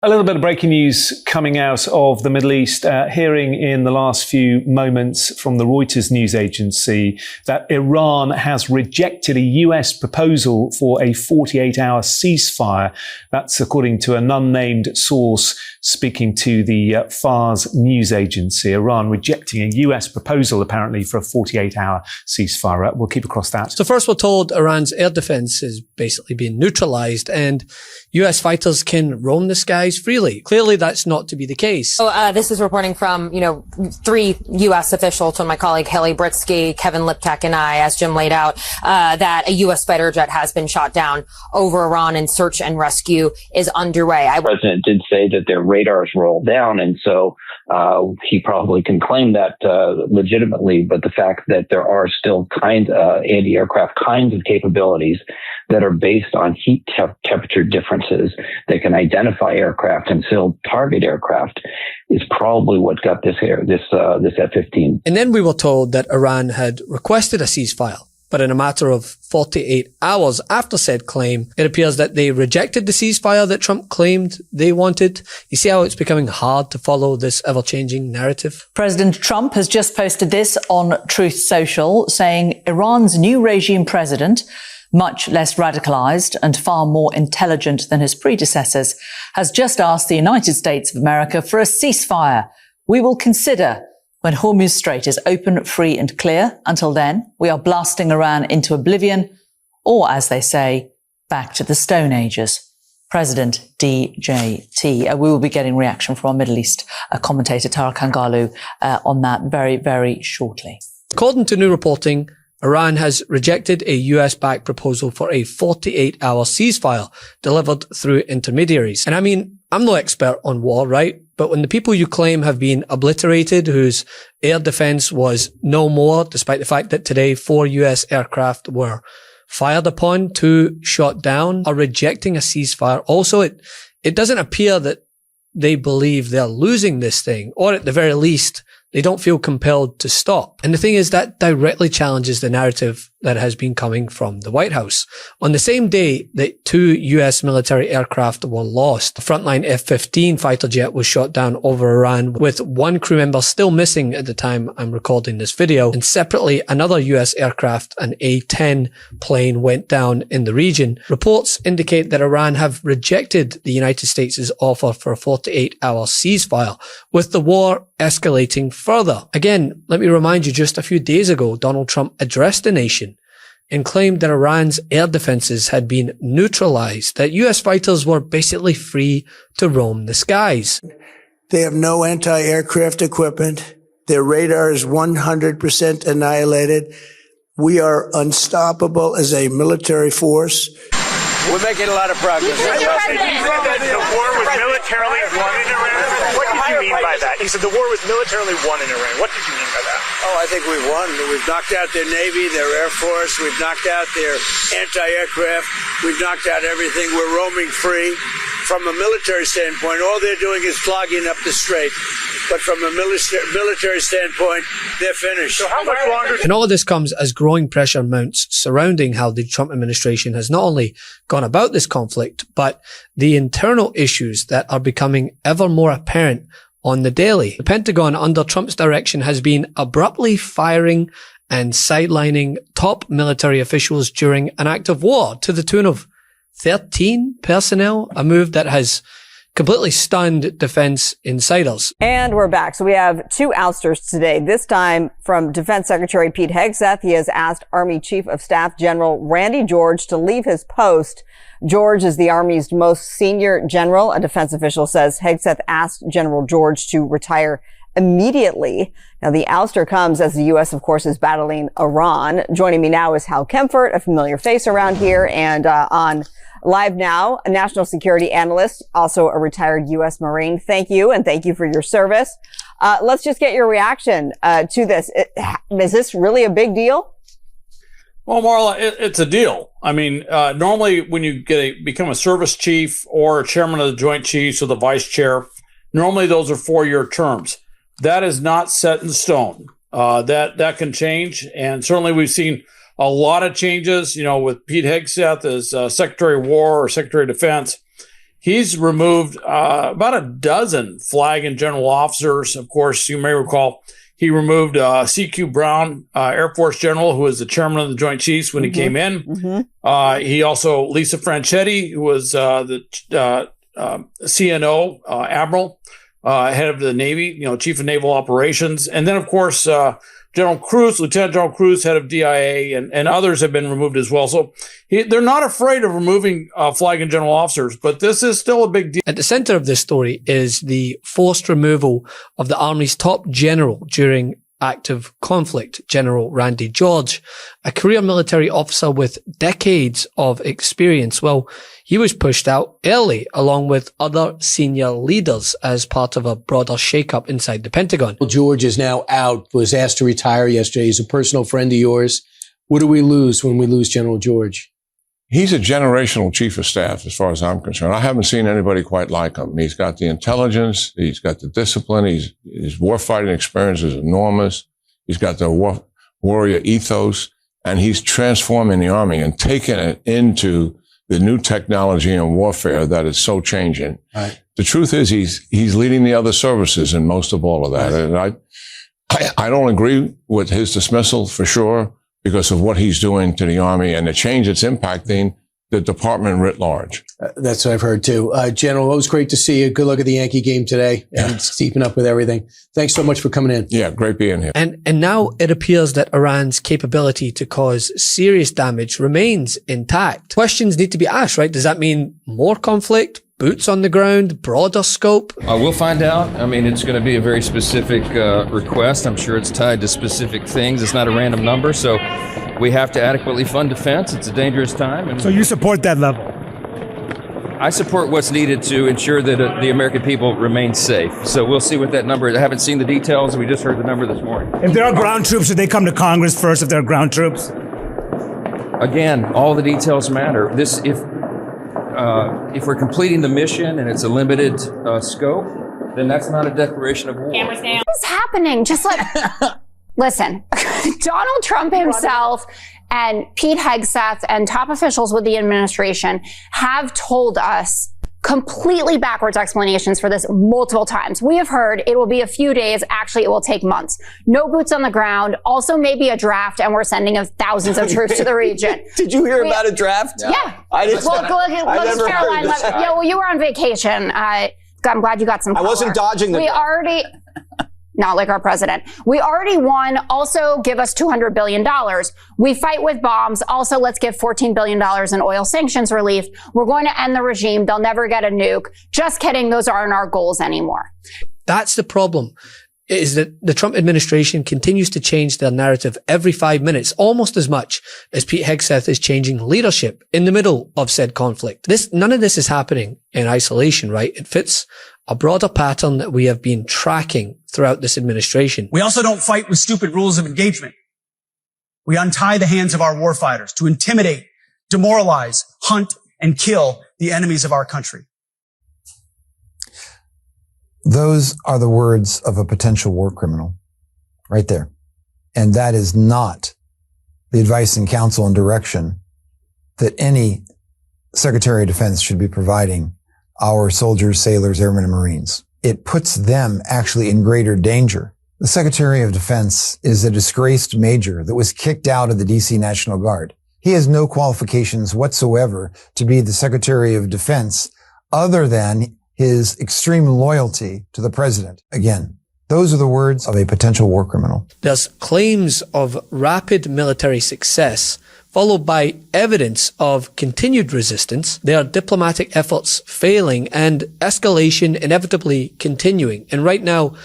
A little bit of breaking news coming out of the Middle East, hearing in the last few moments from the Reuters news agency that Iran has rejected a US proposal for a 48-hour ceasefire. That's according to an unnamed source speaking to the Fars news agency. Iran rejecting a US proposal apparently for a 48-hour ceasefire. We'll keep across that. So first we're told Iran's air defense is basically being neutralized and US fighters can roam the skies freely. Clearly, that's not to be the case. So, this is reporting from, 3 U.S. officials, so my colleague Haley Britsky, Kevin Liptak, and I, as Jim laid out, that a U.S. fighter jet has been shot down over Iran and search and rescue is underway. The president did say that their radars rolled down, and so he probably can claim that legitimately, but the fact that there are still anti-aircraft kinds of capabilities that are based on heat temperature differences that can identify aircraft and still target aircraft is probably what got this F-15. And then we were told that Iran had requested a ceasefire, but in a matter of 48 hours after said claim, it appears that they rejected the ceasefire that Trump claimed they wanted. You see how it's becoming hard to follow this ever-changing narrative? President Trump has just posted this on Truth Social, saying Iran's new regime president, much less radicalized and far more intelligent than his predecessors, has just asked the United States of America for a ceasefire. We will consider when Hormuz Strait is open, free and clear. Until then, we are blasting Iran into oblivion, or as they say, back to the Stone Ages. President DJT. We will be getting reaction from our Middle East commentator Tara Kangalu on that very, very shortly. According to new reporting, Iran has rejected a US-backed proposal for a 48-hour ceasefire delivered through intermediaries. And I mean, I'm no expert on war, right? But when the people you claim have been obliterated, whose air defense was no more, despite the fact that today 4 US aircraft were fired upon, 2 shot down, are rejecting a ceasefire. Also, it doesn't appear that they believe they're losing this thing, or at the very least, they don't feel compelled to stop. And the thing is, that directly challenges the narrative that has been coming from the White House. On the same day that 2 US military aircraft were lost, the frontline F-15 fighter jet was shot down over Iran, with 1 crew member still missing at the time I'm recording this video. And separately, another US aircraft, an A-10 plane, went down in the region. Reports indicate that Iran have rejected the United States' offer for a 48-hour ceasefire, with the war escalating further. Again, let me remind you, just a few days ago, Donald Trump addressed the nation and claimed that Iran's air defenses had been neutralized, that US fighters were basically free to roam the skies. They have no anti-aircraft equipment. Their radar is 100% annihilated. We are unstoppable as a military force. We're making a lot of progress. The war was militarily won in Iran. What did you mean by that? He said the war was militarily won in Iran. What did you mean by that? Oh, I think we've won. We've knocked out their Navy, their Air Force. We've knocked out their anti-aircraft. We've knocked out everything. We're roaming free. From a military standpoint, all they're doing is clogging up the strait. But from a military standpoint, they're finished. So how much longer? And all of this comes as growing pressure mounts surrounding how the Trump administration has not only gone about this conflict, but the internal issues that are becoming ever more apparent on the daily. The Pentagon, under Trump's direction, has been abruptly firing and sidelining top military officials during an act of war to the tune of 13 personnel, a move that has completely stunned defense insiders. And we're back. So we have 2 ousters today, this time from Defense Secretary Pete Hegseth. He has asked Army Chief of Staff General Randy George to leave his post. George is the Army's most senior general. A defense official says Hegseth asked General George to retire immediately. Now, the ouster comes as the U.S., of course, is battling Iran. Joining me now is Hal Kempfert, a familiar face around here, and on Live Now, a national security analyst, also a retired U.S. Marine. Thank you, and thank you for your service. Let's just get your reaction to this. Is this really a big deal? Well, Marla, it's a deal. I mean, normally when you become a service chief or a chairman of the Joint Chiefs or the vice chair, normally those are 4-year terms. That is not set in stone. That can change, and certainly we've seen a lot of changes, with Pete Hegseth as Secretary of War or Secretary of Defense. He's removed about a dozen flag and general officers. Of course, you may recall he removed C.Q. Brown, Air Force General, who was the chairman of the Joint Chiefs when he came in. He also, Lisa Franchetti, who was the CNO, Admiral, head of the Navy, Chief of Naval Operations. And then, of course, General Cruz, Lieutenant General Cruz, head of DIA, and others have been removed as well. So they're not afraid of removing flag and general officers, but this is still a big deal. At the center of this story is the forced removal of the Army's top general during active conflict, General Randy George, a career military officer with decades of experience. Well, he was pushed out early along with other senior leaders as part of a broader shakeup inside the Pentagon. George is now out, was asked to retire yesterday. He's a personal friend of yours. What do we lose when we lose General George? He's a generational chief of staff, as far as I'm concerned. I haven't seen anybody quite like him. He's got the intelligence. He's got the discipline. His warfighting experience is enormous. He's got the warrior ethos, and he's transforming the Army and taking it into the new technology and warfare that is so changing. Right. The truth is he's leading the other services in most of all of that. Right. And I don't agree with his dismissal for sure because of what he's doing to the Army and the change it's impacting the department writ large. That's what I've heard too. General, it was great to see you. Good luck at the Yankee game today and keeping up with everything. Thanks so much for coming in. Yeah, great being here. And now it appears that Iran's capability to cause serious damage remains intact. Questions need to be asked, right? Does that mean more conflict, boots on the ground, broader scope? We'll find out. I mean, it's going to be a very specific request. I'm sure it's tied to specific things. It's not a random number, so we have to adequately fund defense. It's a dangerous time. And so you support that level? I support what's needed to ensure that the American people remain safe. So we'll see what that number is. I haven't seen the details. We just heard the number this morning. If there are ground troops, should they come to Congress first if there are ground troops? Again, all the details matter. If we're completing the mission and it's a limited scope, then that's not a declaration of war. What's happening? Just like, listen, Donald Trump himself and Pete Hegseth and top officials with the administration have told us completely backwards explanations for this multiple times. We have heard it will be a few days. Actually, it will take months. No boots on the ground. Also, maybe a draft, and we're sending thousands of troops to the region. Did you hear about a draft? Yeah. I didn't. Well, look at Caroline. Yeah, well, you were on vacation. I'm glad you got some color. I wasn't dodging the We already... Not like our president. We already won. Also, give us $200 billion. We fight with bombs. Also, let's give $14 billion in oil sanctions relief. We're going to end the regime. They'll never get a nuke. Just kidding. Those aren't our goals anymore. That's the problem, is that the Trump administration continues to change their narrative every 5 minutes, almost as much as Pete Hegseth is changing leadership in the middle of said conflict. None of this is happening in isolation, right? It fits a broader pattern that we have been tracking throughout this administration. We also don't fight with stupid rules of engagement. We untie the hands of our warfighters to intimidate, demoralize, hunt, and kill the enemies of our country. Those are the words of a potential war criminal right there. And that is not the advice and counsel and direction that any Secretary of Defense should be providing our soldiers, sailors, airmen, and Marines. It puts them actually in greater danger. The Secretary of Defense is a disgraced major that was kicked out of the DC National Guard. He has no qualifications whatsoever to be the Secretary of Defense other than his extreme loyalty to the president. Again, those are the words of a potential war criminal. There's claims of rapid military success, followed by evidence of continued resistance. There are diplomatic efforts failing and escalation inevitably continuing. And right now,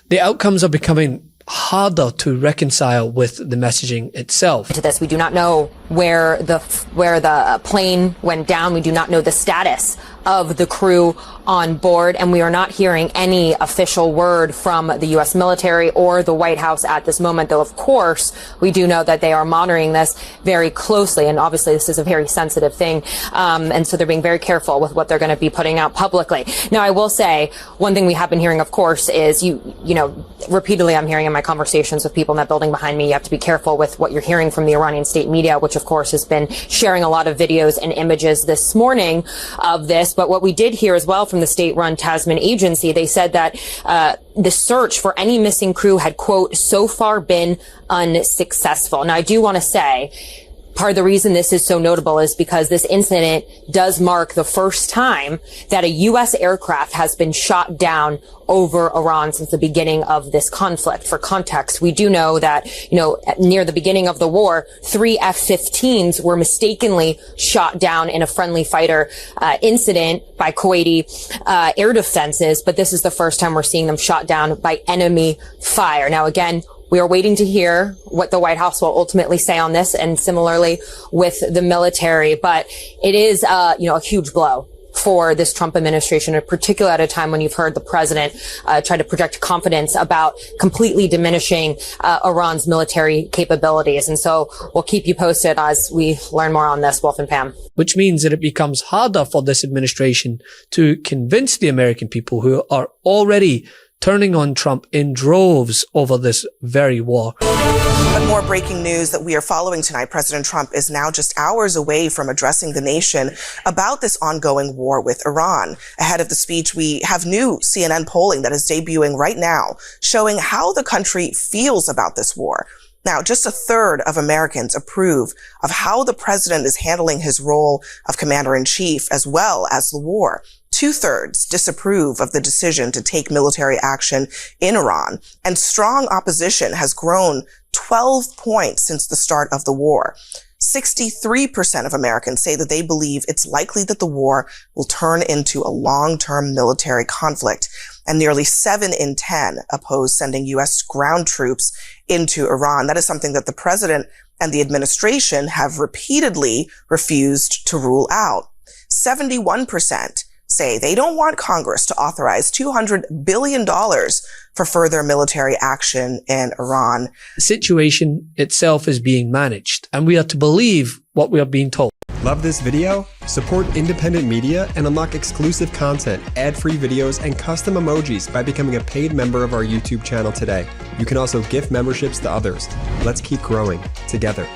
the outcomes are becoming harder to reconcile with the messaging itself. To this, we do not know where the plane went down. We do not know the status of the crew on board, and we are not hearing any official word from the U.S. military or the White House at this moment, though, of course, we do know that they are monitoring this very closely, and obviously this is a very sensitive thing, and so they're being very careful with what they're going to be putting out publicly. Now, I will say, one thing we have been hearing, of course, is you know, repeatedly I'm hearing in my conversations with people in that building behind me, you have to be careful with what you're hearing from the Iranian state media, which of course, has been sharing a lot of videos and images this morning of this. But what we did hear as well from the state-run Tasman agency, they said that the search for any missing crew had, quote, so far been unsuccessful. Now, I do want to say, part of the reason this is so notable is because this incident does mark the first time that a U.S. aircraft has been shot down over Iran since the beginning of this conflict. For context, we do know that, near the beginning of the war, 3 F-15s were mistakenly shot down in a friendly fighter incident by Kuwaiti air defenses, but this is the first time we're seeing them shot down by enemy fire. Now, again, we are waiting to hear what the White House will ultimately say on this, and similarly with the military. But it is, a huge blow for this Trump administration, in particular at a time when you've heard the president try to project confidence about completely diminishing Iran's military capabilities. And so we'll keep you posted as we learn more on this, Wolf and Pam. Which means that it becomes harder for this administration to convince the American people who are already turning on Trump in droves over this very war. But more breaking news that we are following tonight. President Trump is now just hours away from addressing the nation about this ongoing war with Iran. Ahead of the speech, we have new CNN polling that is debuting right now, showing how the country feels about this war. Now, just a third of Americans approve of how the president is handling his role of commander-in-chief as well as the war. 2/3 disapprove of the decision to take military action in Iran, and strong opposition has grown 12 points since the start of the war. 63% of Americans say that they believe it's likely that the war will turn into a long-term military conflict, and nearly 7 in 10 oppose sending U.S. ground troops into Iran. That is something that the president and the administration have repeatedly refused to rule out. 71% say they don't want Congress to authorize $200 billion for further military action in Iran. The situation itself is being managed, and we are to believe what we are being told. Love this video? Support independent media and unlock exclusive content, ad-free videos, and custom emojis by becoming a paid member of our YouTube channel today. You can also gift memberships to others. Let's keep growing together.